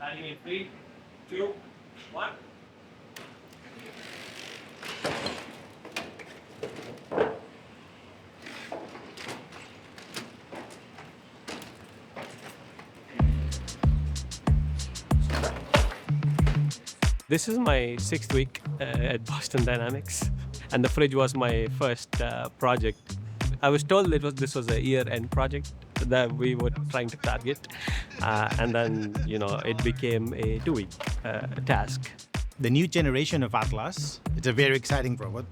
Adding in 3, 2, 1. This is my 6th week at Boston Dynamics, and the fridge was my first project. I was told this was a year-end project that we were trying to target, and then it became a 2-week task. The new generation of Atlas, it's a very exciting robot.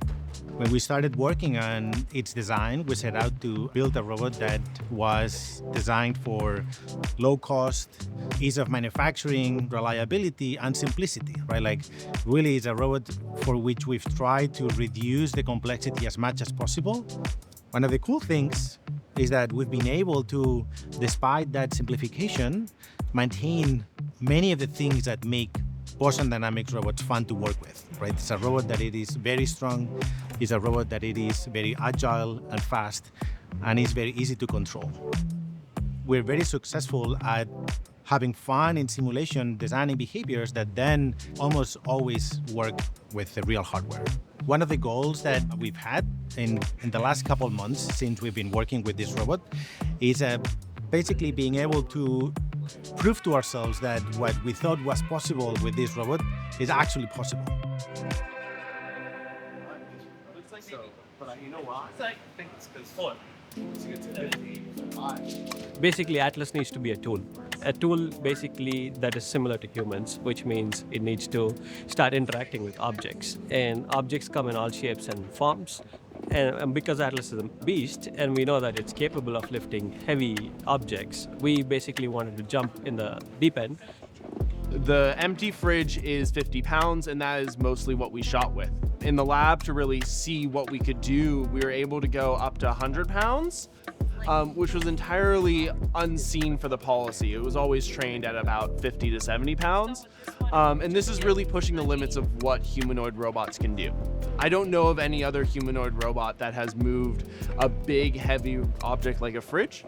When we started working on its design, we set out to build a robot that was designed for low cost, ease of manufacturing, reliability, and simplicity, right? Like, really, it's a robot for which we've tried to reduce the complexity as much as possible. One of the cool things is that we've been able to, despite that simplification, maintain many of the things that make Boston Dynamics robots fun to work with, right? It's a robot that it is very strong, it's a robot that it is very agile and fast, and it's very easy to control. We're very successful at having fun in simulation, designing behaviors that then almost always work with the real hardware. One of the goals that we've had in the last couple of months since we've been working with this robot is basically being able to prove to ourselves that what we thought was possible with this robot is actually possible. Basically, Atlas needs to be a tool. A tool basically that is similar to humans, which means it needs to start interacting with objects. And objects come in all shapes and forms. And because Atlas is a beast, and we know that it's capable of lifting heavy objects, we basically wanted to jump in the deep end. The empty fridge is 50 pounds, and that is mostly what we shot with. In the lab, to really see what we could do, we were able to go up to 100 pounds, which was entirely unseen for the policy. It was always trained at about 50 to 70 pounds. And this is really pushing the limits of what humanoid robots can do. I don't know of any other humanoid robot that has moved a big, heavy object like a fridge.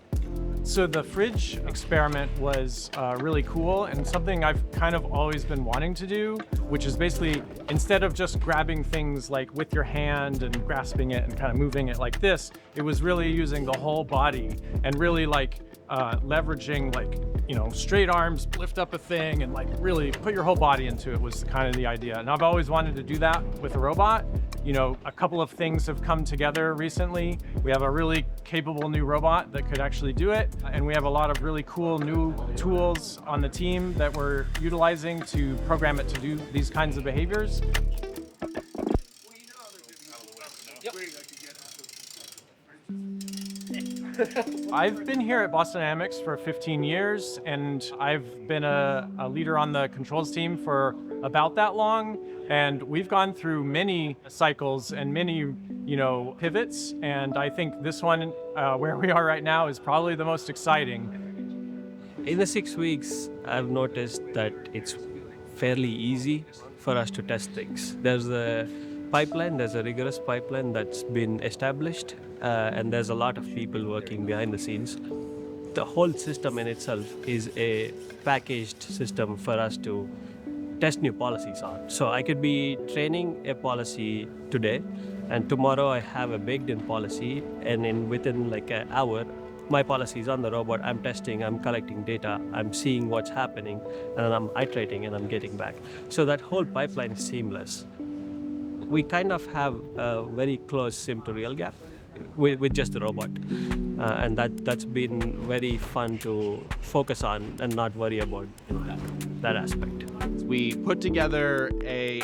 So the fridge experiment was really cool, and something I've kind of always been wanting to do, which is basically, instead of just grabbing things like with your hand and grasping it and kind of moving it like this, it was really using the whole body and really leveraging straight arms, lift up a thing, and really put your whole body into it was kind of the idea. And I've always wanted to do that with a robot. A couple of things have come together recently. We have a really capable new robot that could actually do it. And we have a lot of really cool new tools on the team that we're utilizing to program it to do these kinds of behaviors. I've been here at Boston Dynamics for 15 years, and I've been a leader on the controls team for about that long. And we've gone through many cycles and many, pivots. And I think this one, where we are right now, is probably the most exciting. In the 6 weeks, I've noticed that it's fairly easy for us to test things. There's a rigorous pipeline that's been established, and there's a lot of people working behind the scenes. The whole system in itself is a packaged system for us to test new policies on. So I could be training a policy today, and tomorrow I have a baked-in policy, and within an hour, my policy is on the robot. I'm testing, I'm collecting data, I'm seeing what's happening, and I'm iterating and I'm getting back. So that whole pipeline is seamless. We kind of have a very close sim to real gap with just the robot. And that's been very fun to focus on and not worry about that aspect. We put together a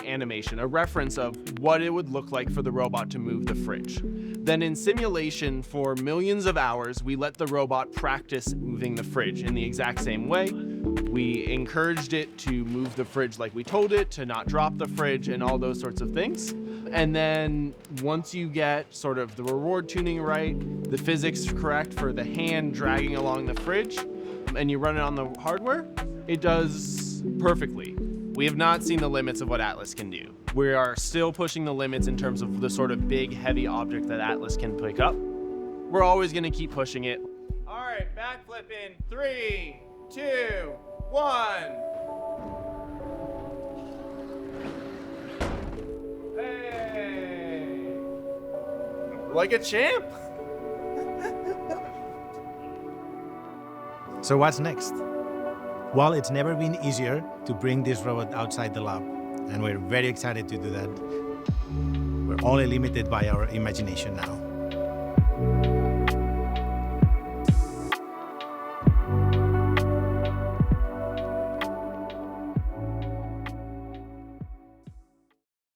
reference of what it would look like for the robot to move the fridge. Then in simulation for millions of hours, we let the robot practice moving the fridge in the exact same way. We encouraged it to move the fridge like we told it, to not drop the fridge, and all those sorts of things. And then once you get sort of the reward tuning right, the physics correct for the hand dragging along the fridge, and you run it on the hardware, it does perfectly. We have not seen the limits of what Atlas can do. We are still pushing the limits in terms of the sort of big, heavy object that Atlas can pick up. We're always going to keep pushing it. All right, backflip in 3, 2, 1. Like a champ. So what's next? Well, it's never been easier to bring this robot outside the lab, and we're very excited to do that. We're only limited by our imagination now.